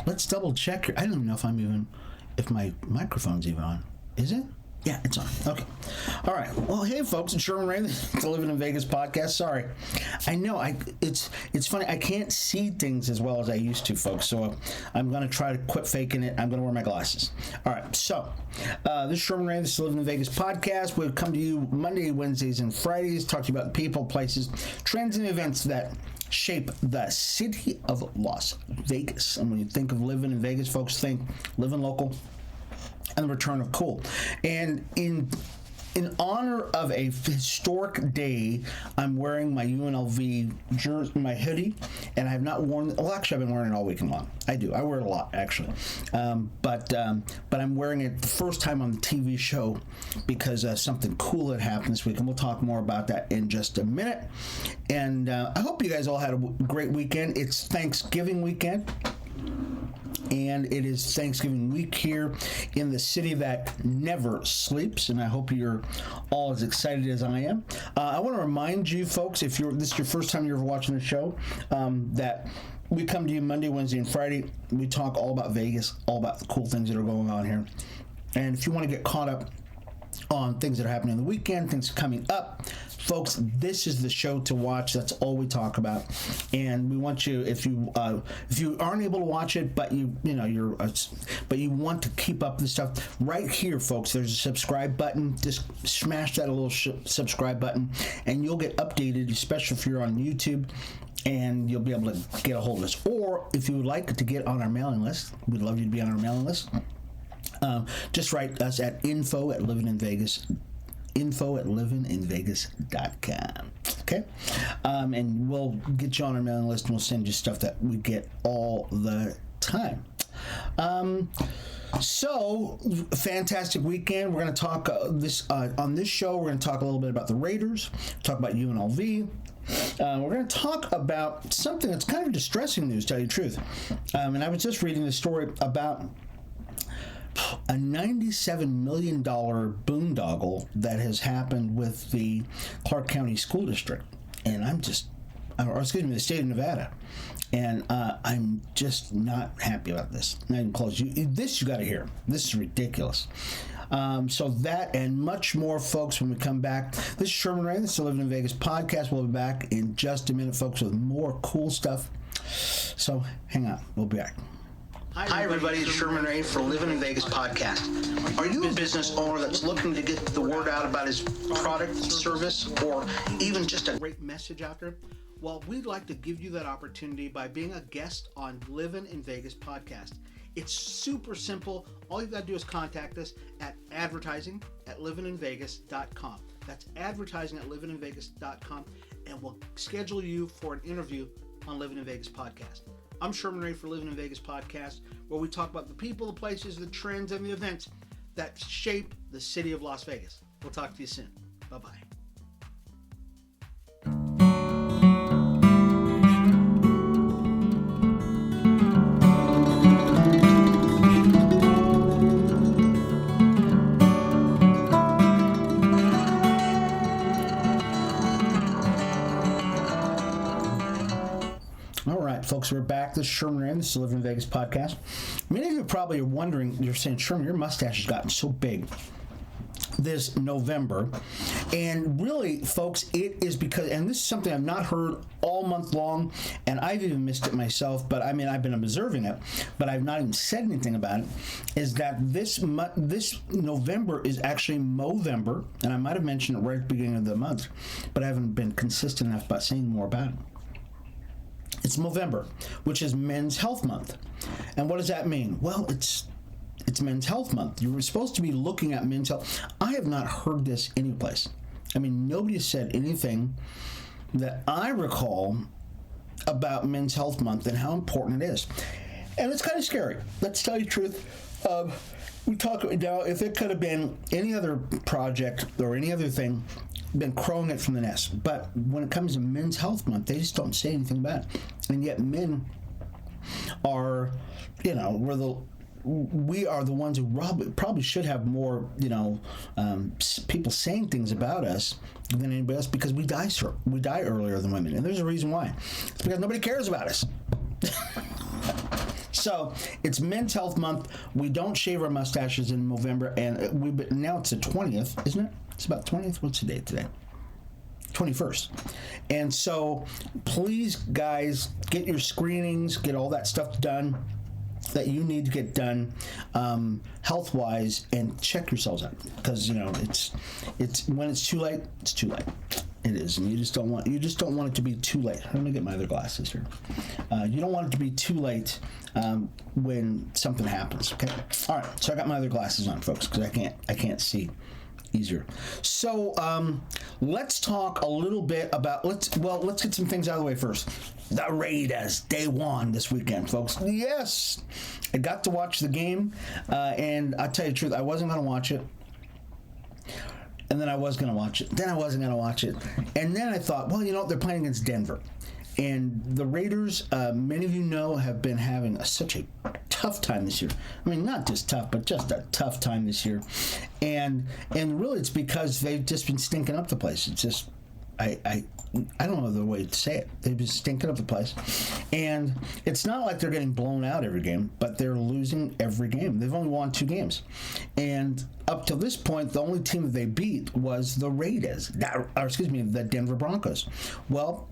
Let's double check here. I don't even know if my microphone's even on. Is it? Yeah, it's on. Okay. All right. Well, hey, folks. It's Sherman Ray, the Livin in Vegas podcast. Sorry. I know. It's funny. I can't see things as well as I used to, folks. So I'm going to try to quit faking it. I'm going to wear my glasses. All right. So this is Sherman Ray, this is Livin in Vegas podcast. We'll come to you Monday, Wednesdays, and Fridays, talk to you about people, places, trends, and events that shape the city of Las Vegas. And when you think of living in Vegas, folks, think living local and the return of cool. And in honor of a historic day, I'm wearing my UNLV jersey, my hoodie, and I have not worn. Well, actually, I've been wearing it all weekend long. I do. I wear it a lot, actually. But I'm wearing it the first time on the TV show because something cool had happened this week, and we'll talk more about that in just a minute. And I hope you guys all had a great weekend. It's Thanksgiving weekend. And it is Thanksgiving week here in the city that never sleeps, and I hope you're all as excited as I am. I want to remind you, folks, if this is your first time you're ever watching the show, that we come to you Monday, Wednesday, and Friday. We talk all about Vegas, all about the cool things that are going on here. And if you want to get caught up on things that are happening on the weekend, things coming up, folks, this is the show to watch. That's all we talk about, and we want you. If you aren't able to watch it, but you want to keep up the stuff, right here, folks. There's a subscribe button. Just smash that little subscribe button, and you'll get updated, especially if you're on YouTube. And you'll be able to get a hold of us. Or if you would like to get on our mailing list, we'd love you to be on our mailing list. Just write us at info@livininvegas.com. Okay? And we'll get you on our mailing list, and we'll send you stuff that we get all the time. So, fantastic weekend. We're going to talk on this show, we're going to talk a little bit about the Raiders, talk about UNLV. We're going to talk about something that's kind of distressing news, to tell you the truth. And I was just reading the story about a $97 million boondoggle that has happened with the Clark County School District. And the state of Nevada. And I'm just not happy about this. Not even close. This you got to hear. This is ridiculous. So that and much more, folks, when we come back. This is Sherman Ray. This is the Livin in Vegas podcast. We'll be back in just a minute, folks, with more cool stuff. So hang on. We'll be back. Hi, everybody. It's Sherman Ray for Livin in Vegas podcast. Are you a business owner that's looking to get the word out about his product, service, or even just a great message out there? Well, we'd like to give you that opportunity by being a guest on Livin in Vegas podcast. It's super simple. All you've got to do is contact us at advertising@livininvegas.com. That's advertising@livininvegas.com, and we'll schedule you for an interview on Livin in Vegas podcast. I'm Sherman Ray for Livin in Vegas podcast, where we talk about the people, the places, the trends, and the events that shape the city of Las Vegas. We'll talk to you soon. Bye-bye. Folks, we're back. This is Sherman Ray. This is the Livin in Vegas podcast. Many of you probably are wondering, you're saying, Sherman, your mustache has gotten so big this November. And really, folks, it is because, and this is something I've not heard all month long, and I've even missed it myself, but I mean, I've been observing it, but I've not even said anything about it, is that this November is actually Movember, and I might have mentioned it right at the beginning of the month, but I haven't been consistent enough about saying more about it. It's Movember, which is Men's Health Month. And what does that mean? Well, it's Men's Health Month. You were supposed to be looking at men's health. I have not heard this anyplace. I mean, nobody has said anything that I recall about Men's Health Month and how important it is. And it's kind of scary. Let's tell you the truth. We talk now, if it could have been any other project or any other thing, been crowing it from the nest. But when it comes to Men's Health Month, they just don't say anything about it. And yet men are, we are the ones who probably should have more, people saying things about us than anybody else, because we die earlier than women. And there's a reason why. It's because nobody cares about us. So it's Men's Health Month. We don't shave our mustaches in November, and now it's the 20th, isn't it? It's about 20th. What's the date today? 21st. And so please, guys, get your screenings, get all that stuff done that you need to get done health-wise, and check yourselves out, because it's when it's too late, it's too late. It is, and you just don't want it to be too late. Let me get my other glasses here. You don't want it to be too late when something happens. Okay. All right. So I got my other glasses on, folks, because I can't see easier. So let's talk a little bit about let's get some things out of the way first. The Raiders, they won this weekend, folks. Yes, I got to watch the game, and I'll tell you the truth, I wasn't going to watch it. And then I was going to watch it. Then I wasn't going to watch it. And then I thought, well, they're playing against Denver. And the Raiders, many of you know, have been having such a tough time this year. I mean, not just tough, but just a tough time this year. And really it's because they've just been stinking up the place. It's just, I don't know the way to say it. They've been stinking up the place. And it's not like they're getting blown out every game, but they're losing every game. They've only won 2 games. And up to this point, the only team that they beat was the Raiders, the Denver Broncos. Well,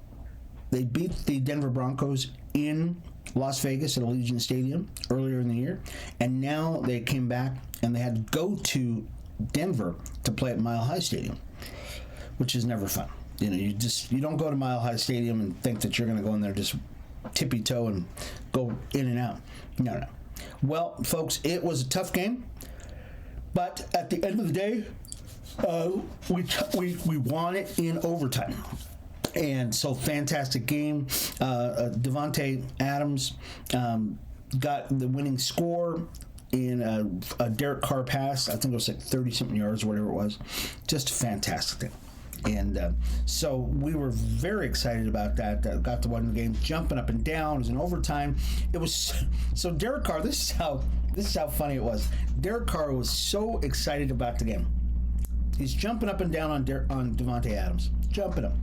they beat the Denver Broncos in Las Vegas at Allegiant Stadium earlier in the year, and now they came back and they had to go to Denver to play at Mile High Stadium, which is never fun. You don't go to Mile High Stadium and think that you're going to go in there just tippy toe and go in and out. No. Well, folks, it was a tough game, but at the end of the day, we won it in overtime. And so, fantastic game. Devontae Adams got the winning score in a Derek Carr pass. I think it was like 30-something yards or whatever it was. Just a fantastic thing. And so we were very excited about that. Got to win the game, jumping up and down. It was in overtime. It was so Derek Carr. This is how funny it was. Derek Carr was so excited about the game. He's jumping up and down on Devontae Adams, jumping up.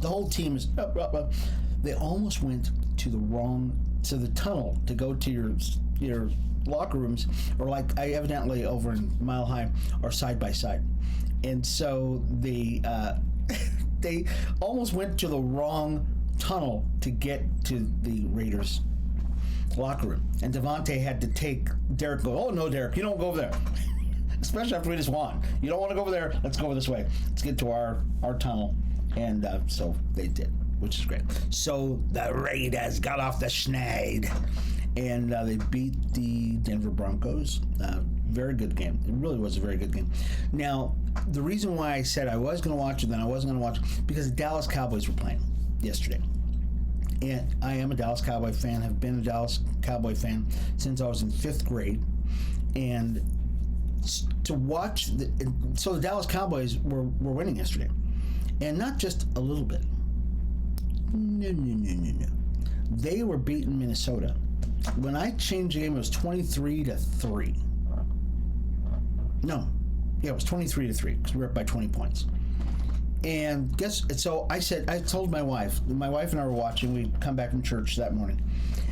The whole team is up. They almost went to the tunnel to go to your locker rooms, or like evidently over in Mile High are side by side, and so they almost went to the wrong tunnel to get to the Raiders locker room, and Devontae had to take Derek. Oh no, Derek, you don't go over there. Especially after we just won. You don't want to go over there. Let's go over this way. Let's get to our tunnel. And so they did, which is great. So the Raiders got off the schneid, and they beat the Denver Broncos. Very good game. It really was a very good game. Now, the reason why I said I was going to watch it, then I wasn't going to watch it, because the Dallas Cowboys were playing yesterday. And I am a Dallas Cowboy fan, have been a Dallas Cowboy fan since I was in 5th grade. And to watch, so the Dallas Cowboys were winning yesterday. And not just a little bit. No. They were beating Minnesota. When I changed the game, it was 23-3. No. Yeah, it was 23-3 because we were up by 20 points. And so I told my wife and I were watching. We'd come back from church that morning.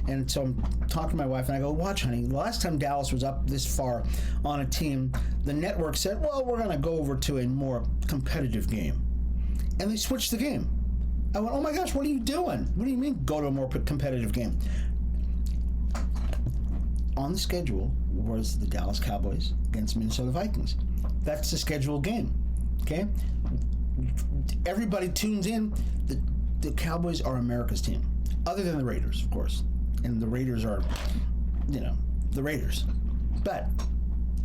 And so I'm talking to my wife and I go, watch, honey, the last time Dallas was up this far on a team, the network said, well, we're going to go over to a more competitive game. And they switched the game. I went, oh my gosh, what are you doing? What do you mean go to a more competitive game? On the schedule was the Dallas Cowboys against Minnesota Vikings. That's the scheduled game. Okay? Everybody tunes in. The Cowboys are America's team. Other than the Raiders, of course. And the Raiders are, the Raiders. But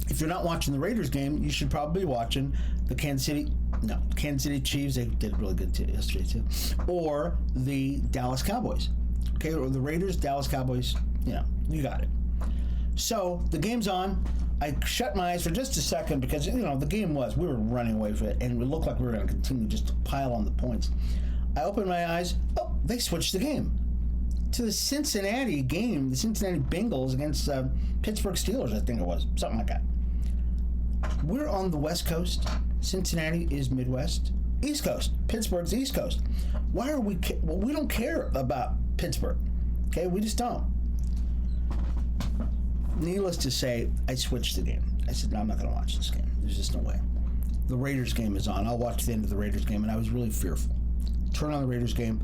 if you're not watching the Raiders game, you should probably be watching the Kansas City Chiefs. They did really good yesterday too. Or the Dallas Cowboys. Okay, or the Raiders, Dallas Cowboys. You got it. So the game's on. I shut my eyes for just a second because the game we were running away from it, and it looked like we were going to continue just to pile on the points. I opened my eyes. Oh, they switched the game to the Cincinnati game, the Cincinnati Bengals against Pittsburgh Steelers. I think it was something like that. We're on the West Coast. Cincinnati is Midwest. East Coast. Pittsburgh's East Coast. Why are we... Well, we don't care about Pittsburgh. Okay? We just don't. needless to say, I switched the game. I said, no, I'm not going to watch this game. There's just no way. The Raiders game is on. I'll watch the end of the Raiders game, and I was really fearful. Turn on the Raiders game,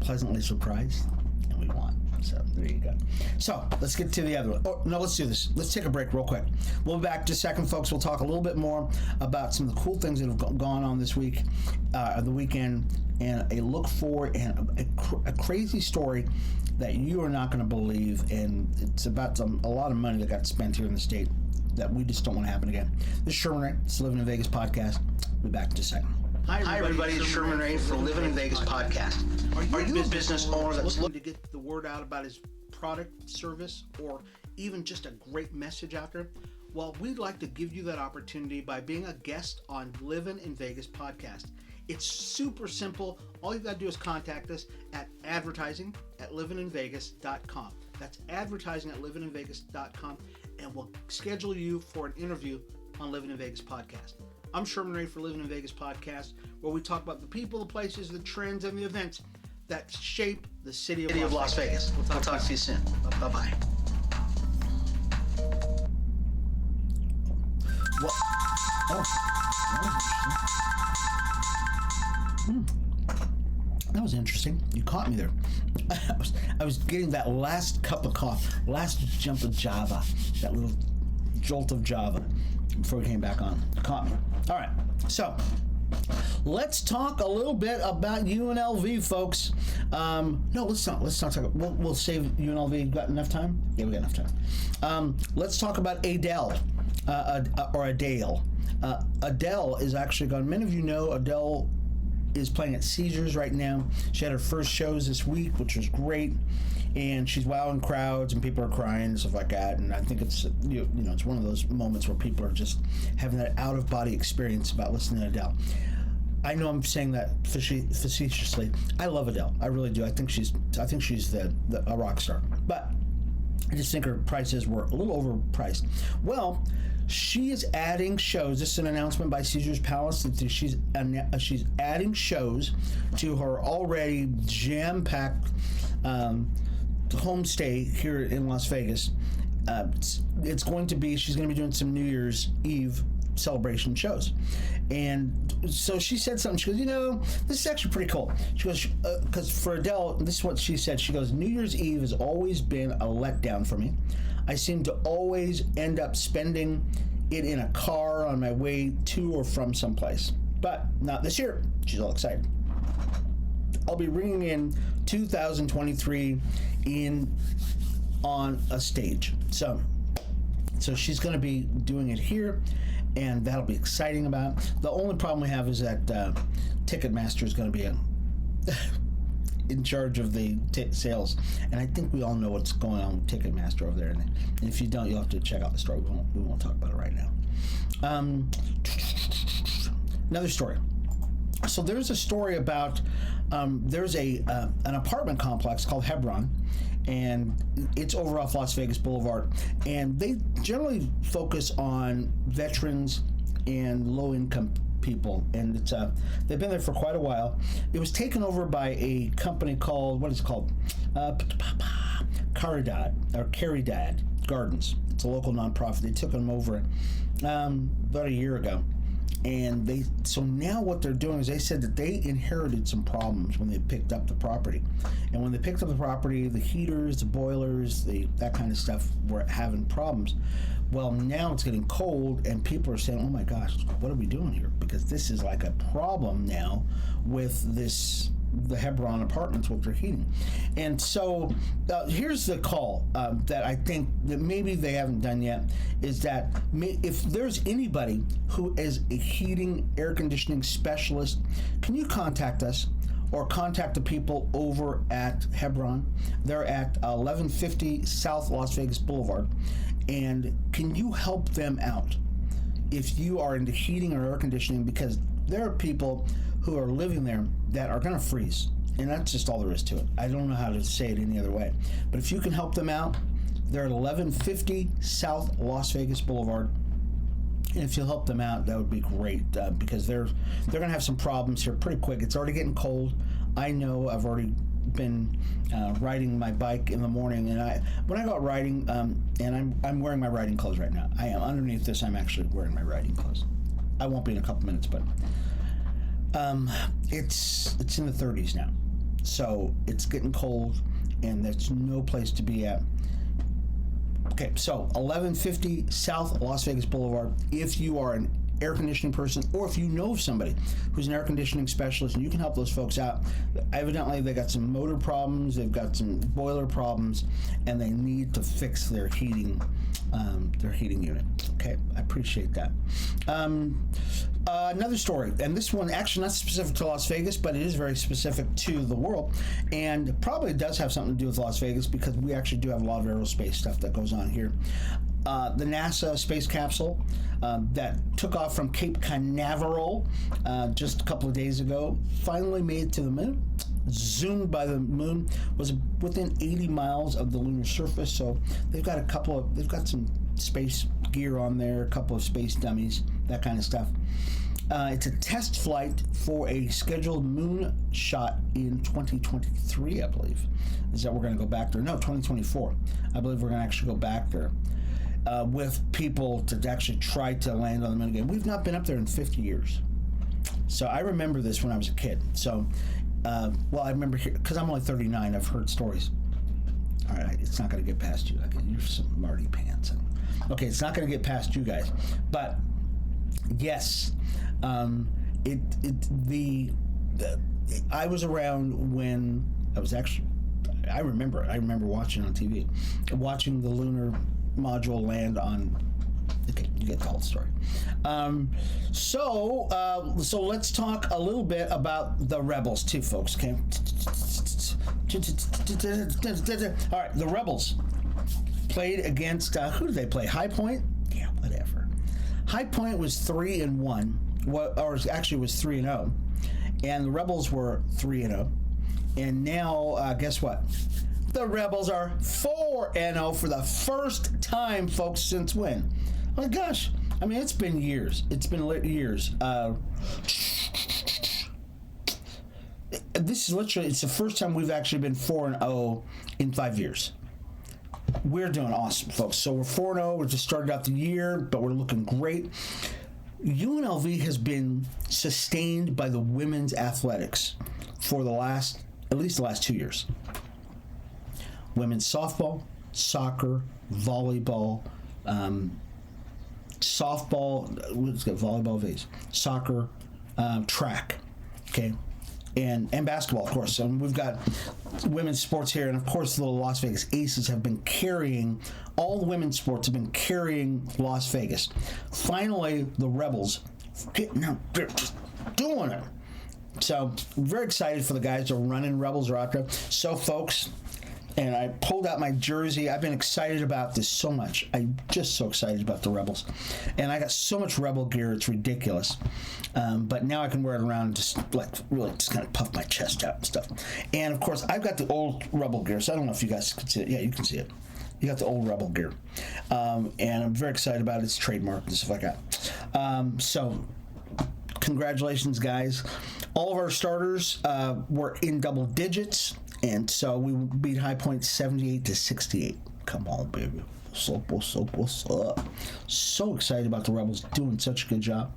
pleasantly surprised, and we won. So there you go. So let's get to the other one. Oh, no, let's do this. Let's take a break real quick. We'll be back in just a second, folks. We'll talk a little bit more about some of the cool things that have gone on this week, the weekend, and a look forward and a crazy story that you are not going to believe, and it's about a lot of money that got spent here in the state that we just don't want to happen again. This is Sherman Ray. It's the Livin in Vegas podcast. We'll be back in just a second. Hi, everybody. It's Sherman Ray for Livin in Vegas podcast. Are you a business owner that's looking to get the word out about his product, service, or even just a great message out there? Well, we'd like to give you that opportunity by being a guest on Livin in Vegas podcast. It's super simple. All you've got to do is contact us at advertising@livininvegas.com. That's advertising@livininvegas.com, and we'll schedule you for an interview on Livin in Vegas podcast. I'm Sherman Ray for Livin in Vegas podcast, where we talk about the people, the places, the trends, and the events that shape the city of Las Vegas. We'll talk to you soon. Bye-bye. Well, that was interesting. You caught me there. I was getting that last cup of coffee, last jump of Java, that little jolt of Java before we came back on. Caught me. All right, so let's talk a little bit about UNLV, folks. No, let's not. Let's not talk. We'll save UNLV. Got enough time? Yeah, we got enough time. Let's talk about Adele, or Adele. Adele is actually gone. Many of you know Adele is playing at Caesars right now. She had her first shows this week, which was great, and she's wowing crowds and people are crying and stuff like that. And I think it's it's one of those moments where people are just having that out of body experience about listening to Adele. I know I'm saying that facetiously. I love Adele. I really do. I think she's a rock star, but I just think her prices were a little overpriced. Well, she is adding shows. This is an announcement by Caesars Palace that she's adding shows to her already jam-packed homestay here in Las Vegas. She's going to be doing some New Year's Eve celebration shows. And so she said something. She goes, this is actually pretty cool. She goes, because for Adele, this is what she said. She goes, New Year's Eve has always been a letdown for me. I seem to always end up spending it in a car on my way to or from someplace. But not this year. She's all excited. I'll be ringing in 2023 on a stage. So she's going to be doing it here, and that'll be exciting about it. The only problem we have is that Ticketmaster is going to be in charge of the sales, and I think we all know what's going on with Ticketmaster over there. And if you don't, you'll have to check out the story. We won't talk about it right now. Another story. So there's a story about there's an apartment complex called Hebron, and it's over off Las Vegas Boulevard, and they generally focus on veterans and low-income people, and it's they've been there for quite a while. It was taken over by a company called Caridad Gardens. It's a local nonprofit. They took them over about a year ago. And so now what they're doing is they said that they inherited some problems when they picked up the property. And when they picked up the property, the heaters, the boilers, that kind of stuff were having problems. Well, now it's getting cold and people are saying, oh my gosh, what are we doing here? Because this is like a problem now with the Hebron apartments with their heating. And so here's the call that I think that maybe they haven't done yet, is that if there's anybody who is a heating, air conditioning specialist, can you contact us or contact the people over at Hebron? They're at 1150 South Las Vegas Boulevard. And can you help them out if you are into heating or air conditioning? Because there are people who are living there that are going to freeze. And that's just all there is to it. I don't know how to say it any other way. But if you can help them out, they're at 1150 South Las Vegas Boulevard. And if you'll help them out, that would be great, because they're going to have some problems here pretty quick. It's already getting cold. I know I've already been riding my bike in the morning, and when I go out riding, and I'm wearing my riding clothes right now. I am underneath this. I'm actually wearing my riding clothes. I won't be in a couple minutes, but it's in the 30s now, so it's getting cold, and there's no place to be at. Okay, so 1150 South Las Vegas Boulevard. If you are an air conditioning person, or if you know of somebody who's an air conditioning specialist and you can help those folks out, evidently they got some motor problems, they've got some boiler problems, and they need to fix their heating unit. Okay, I appreciate that. Another story, and this one actually not specific to Las Vegas, but it is very specific to the world, and probably does have something to do with Las Vegas because we actually do have a lot of aerospace stuff that goes on here. The NASA space capsule that took off from Cape Canaveral just a couple of days ago finally made it to the moon. Zoomed by the moon, was within 80 miles of the lunar surface. So they've got some space gear on there, a couple of space dummies, that kind of stuff. It's a test flight for a scheduled moon shot in 2023, I believe. Is that we're going to go back there? No, 2024. I believe we're going to actually go back there. With people to actually try to land on the moon again. We've not been up there in 50 years. So I remember this when I was a kid. So, I remember here, because I'm only 39, I've heard stories. All right, it's not going to get past you. Okay, you're some Marty pants. Okay, it's not going to get past you guys. But, yes, I was around when I remember watching on TV, watching the lunar module land on. Okay, you get the whole story. So let's talk a little bit about the Rebels too, folks. Okay. All right, the Rebels played against who did they play? High Point. Yeah, whatever. High Point was 3-1. Or actually was 3-0, and the Rebels were 3-0, and now guess what? The Rebels are 4-0 for the first time, folks, since when? Oh my gosh. I mean, it's been years. It's been years. This is literally, it's the first time we've actually been 4-0 in 5 years. We're doing awesome, folks. So we're 4-0. We just started out the year, but we're looking great. UNLV has been sustained by the women's athletics for at least the last 2 years. Women's softball, soccer, volleyball, soccer, track, okay, and basketball, of course. So we've got women's sports here, and of course the Las Vegas Aces have been carrying, all the women's sports have been carrying Las Vegas. Finally, the Rebels getting out there, just doing it. So I'm very excited for the guys that are running. Rebels are out there. So, folks, and I pulled out my jersey. I've been excited about this so much. I'm just so excited about the Rebels. And I got so much Rebel gear, it's ridiculous. But now I can wear it around and just really kind of puff my chest out and stuff. And of course, I've got the old Rebel gear, so I don't know if you guys can see it. Yeah, you can see it. You got the old Rebel gear. And I'm very excited about it. It's trademarked and stuff like that. So congratulations, guys. All of our starters were in double digits. And so we beat High Point 78-68. Come on, baby. What's up? So excited about the Rebels doing such a good job.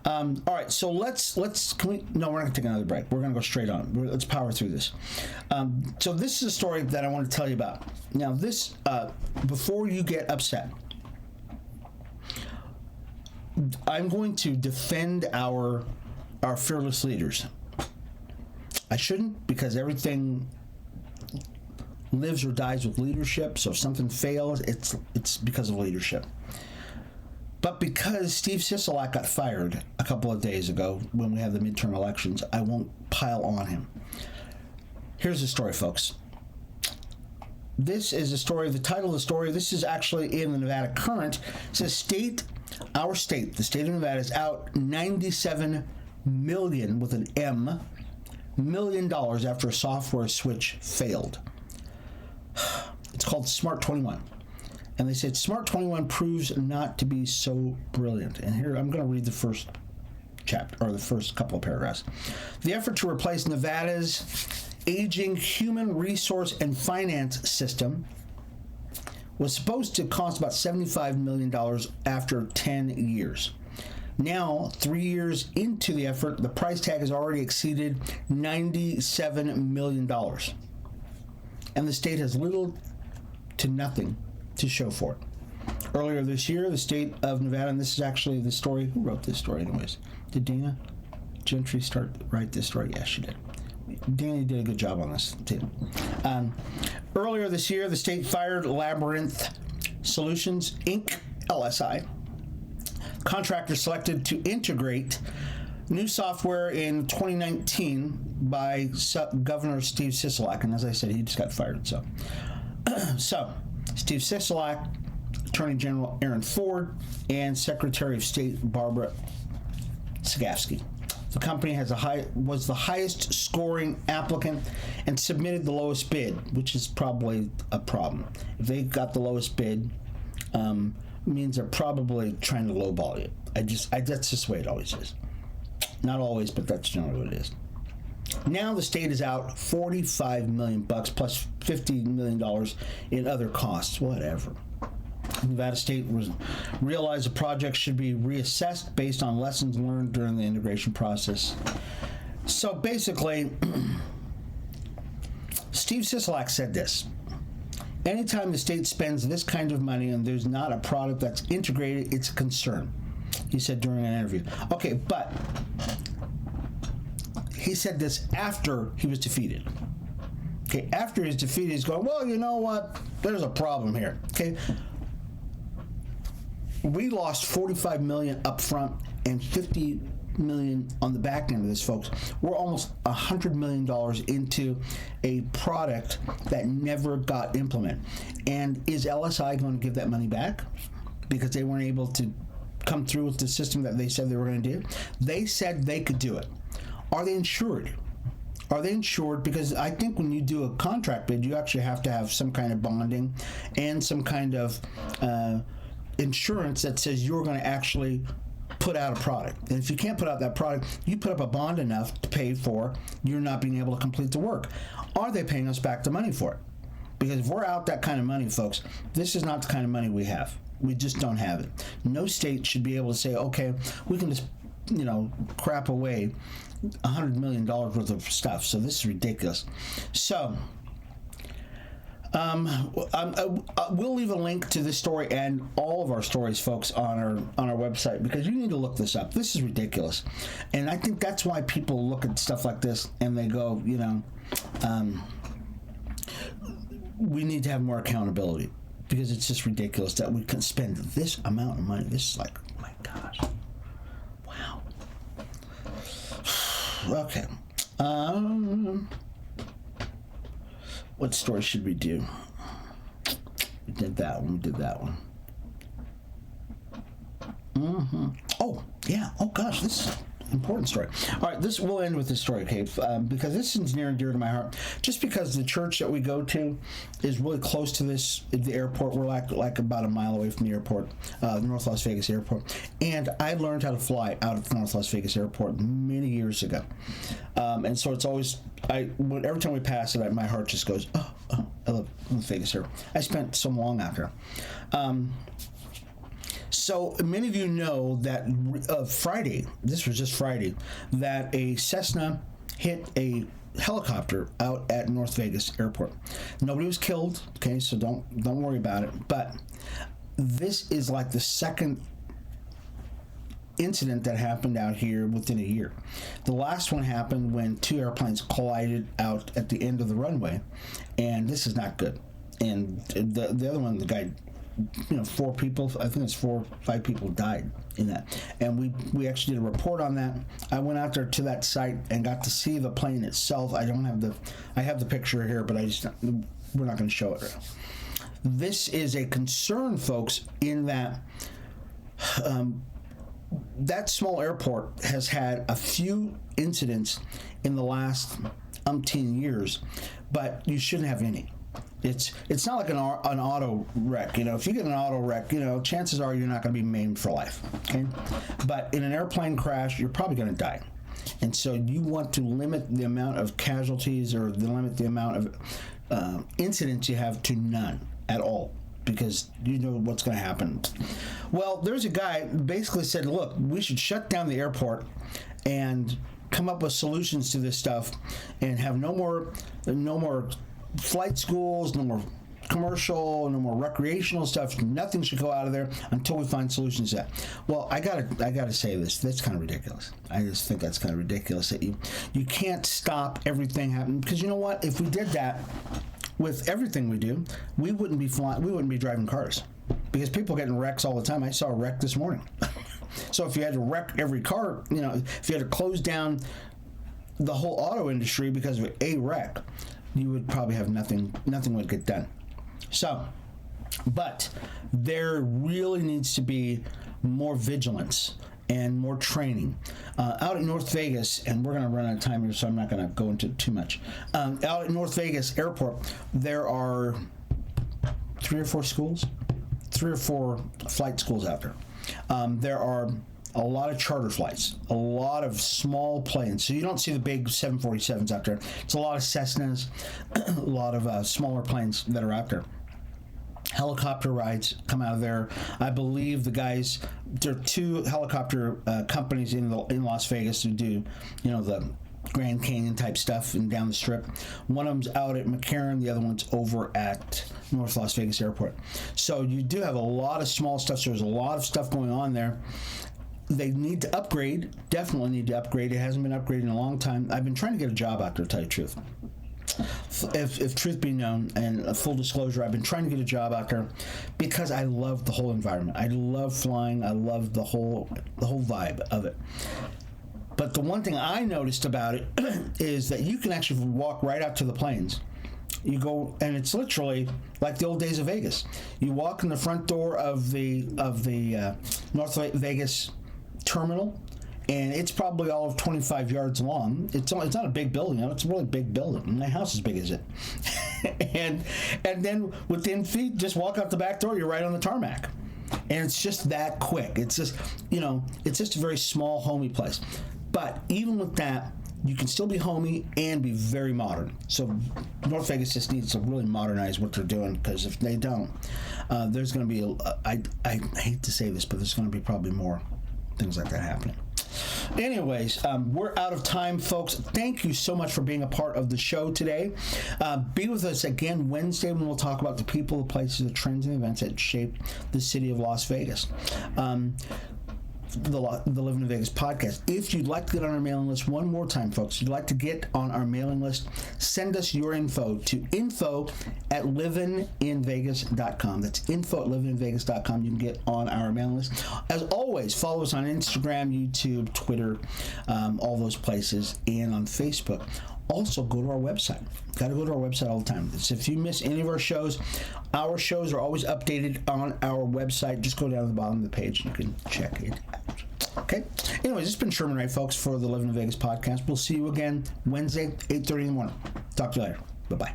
All right, so let's we're not going to take another break. We're going to go straight on. Let's power through this. So this is a story that I want to tell you about. Now, this, before you get upset, I'm going to defend our fearless leaders. I shouldn't, because everything lives or dies with leadership. So if something fails, it's because of leadership. But because Steve Sisolak got fired a couple of days ago when we had the midterm elections, I won't pile on him. Here's the story, folks. This is a story, the title of the story, this is actually in the Nevada Current. It says our state, the state of Nevada, is out $97 million with an M, $1 million after a software switch failed. It's called Smart 21. And they said Smart 21 proves not to be so brilliant. And here, I'm going to read the first chapter, or the first couple of paragraphs. The effort to replace Nevada's aging human resource and finance system was supposed to cost about $75 million after 10 years. Now, 3 years into the effort, the price tag has already exceeded $97 million. And the state has little to nothing to show for it. Earlier this year, the state of Nevada, and this is actually the story, who wrote this story anyways? Did Dana Gentry write this story? Yes, she did. Danny did a good job on this too. Earlier this year, the state fired Labyrinth Solutions, Inc., LSI, contractor selected to integrate new software in 2019 by Governor Steve Sisolak. And as I said, he just got fired. So Steve Sisolak, Attorney General Aaron Ford, and Secretary of State Barbara Sagafsky. The company was the highest scoring applicant and submitted the lowest bid, which is probably a problem. If they got the lowest bid, means they're probably trying to lowball you. That's just the way it always is. Not always, but that's generally what it is. Now the state is out $45 million plus $50 million in other costs. Whatever. Nevada State realized the project should be reassessed based on lessons learned during the integration process. So basically, Steve Sisolak said this: anytime the state spends this kind of money and there's not a product that's integrated, it's a concern, he said during an interview. Okay, but he said this after he was defeated. Okay, after he's defeated, he's going, well, you know what? There's a problem here. Okay. We lost $45 million up front and $50 million on the back end of this, folks. We're almost $100 million into a product that never got implemented. And is LSI going to give that money back because they weren't able to come through with the system that they said they were going to do? They said they could do it. Are they insured? Are they insured? Because I think when you do a contract bid, you actually have to have some kind of bonding and some kind of insurance that says you're going to actually put out a product. And if you can't put out that product, you put up a bond enough to pay for you're not being able to complete the work. Are they paying us back the money for it? Because if we're out that kind of money, folks, this is not the kind of money we have. We just don't have it. No state should be able to say, okay, we can just, crap away $100 million worth of stuff. So this is ridiculous. So we'll leave a link to this story and all of our stories, folks, on our website, because you need to look this up. This is ridiculous. And I think that's why people look at stuff like this and they go, we need to have more accountability, because it's just ridiculous that we can spend this amount of money. This is like, oh my gosh. Wow. Okay. What story should we do? We did that one. Oh, yeah. Oh, gosh. This is an important story. All right. We'll end with this story, okay? Because this is near and dear to my heart. Just because the church that we go to is really close to the airport. We're like about a mile away from the airport, North Las Vegas Airport. And I learned how to fly out of North Las Vegas Airport many years ago. And so it's always, every time we pass it, my heart just goes, oh, I love Vegas Airport. I spent so long out there. So many of you know that Friday, this was just Friday, that a Cessna hit a helicopter out at North Vegas Airport. Nobody was killed, okay, so don't worry about it. But this is like the second incident that happened out here within a year. The last one happened when two airplanes collided out at the end of the runway, and this is not good. And the other one, the guy, 4 people, I think it's 4 or 5 people died in that. And we actually did a report on that. I went out there to that site and got to see the plane itself. I have the picture here, but we're not going to show it right now. This is a concern, folks, in that that small airport has had a few incidents in the last umpteen years, but you shouldn't have any. It's not like an auto wreck. If you get an auto wreck, chances are you're not going to be maimed for life. Okay, but in an airplane crash, you're probably going to die. And so you want to limit the amount of casualties or limit the amount of incidents you have to none at all, because you know what's going to happen. Well, there's a guy basically said, look, we should shut down the airport and come up with solutions to this stuff and have no more flight schools, no more commercial, no more recreational stuff. Nothing should go out of there until we find solutions to that. Well, I gotta say this. That's kind of ridiculous. I just think that's kind of ridiculous that you can't stop everything happening, because you know what? If we did that with everything we do, we wouldn't be flying. We wouldn't be driving cars, because people are getting wrecks all the time. I saw a wreck this morning. So if you had to wreck every car, you know, if you had to close down the whole auto industry because of a wreck, you would probably have nothing would get done. So, but there really needs to be more vigilance and more training. Out at North Vegas, and we're going to run out of time here, so I'm not going to go into too much. Out at North Vegas Airport, there are 3 or 4 flight schools out there. There are a lot of charter flights, a lot of small planes. So you don't see the big 747s out there. It's a lot of Cessnas, a lot of smaller planes that are out there. Helicopter rides come out of there. I believe there are 2 helicopter companies in Las Vegas who do, you know, the Grand Canyon type stuff and down the strip. One of them's out at McCarran, the other one's over at North Las Vegas Airport. So you do have a lot of small stuff. So there's a lot of stuff going on there. They need to upgrade, definitely need to upgrade. It hasn't been upgraded in a long time. I've been trying to get a job out there, to tell you the truth. If truth be known, and a full disclosure, I've been trying to get a job out there because I love the whole environment. I love flying. I love the whole vibe of it. But the one thing I noticed about it is that you can actually walk right out to the planes. You go, and it's literally like the old days of Vegas. You walk in the front door of the North Vegas terminal, and it's probably all of 25 yards long. It's not a big building. It's a really big building. My house is big as it. and then within feet, just walk out the back door, you're right on the tarmac. And it's just that quick. It's just, you know, it's just a very small, homey place. But even with that, you can still be homey and be very modern. So North Vegas just needs to really modernize what they're doing, because if they don't, there's going to be, I hate to say this, but there's going to be probably more things like that happening. Anyways, we're out of time, folks. Thank you so much for being a part of the show today. Be with us again Wednesday when we'll talk about the people, the places, the trends, and events that shape the city of Las Vegas. The Livin in Vegas podcast. If you'd like to get on our mailing list, one more time, folks, if you'd like to get on our mailing list, send us your info to info@livininvegas.com. That's info@livininvegas.com. You can get on our mailing list. As always, follow us on Instagram, YouTube, Twitter, all those places, and on Facebook. Also, go to our website. Got to go to our website all the time. So if you miss any of our shows are always updated on our website. Just go down to the bottom of the page and you can check it out. Okay? Anyways, this has been Sherman Ray, folks, for the Livin in Vegas podcast. We'll see you again Wednesday, 8:30 in the morning. Talk to you later. Bye-bye.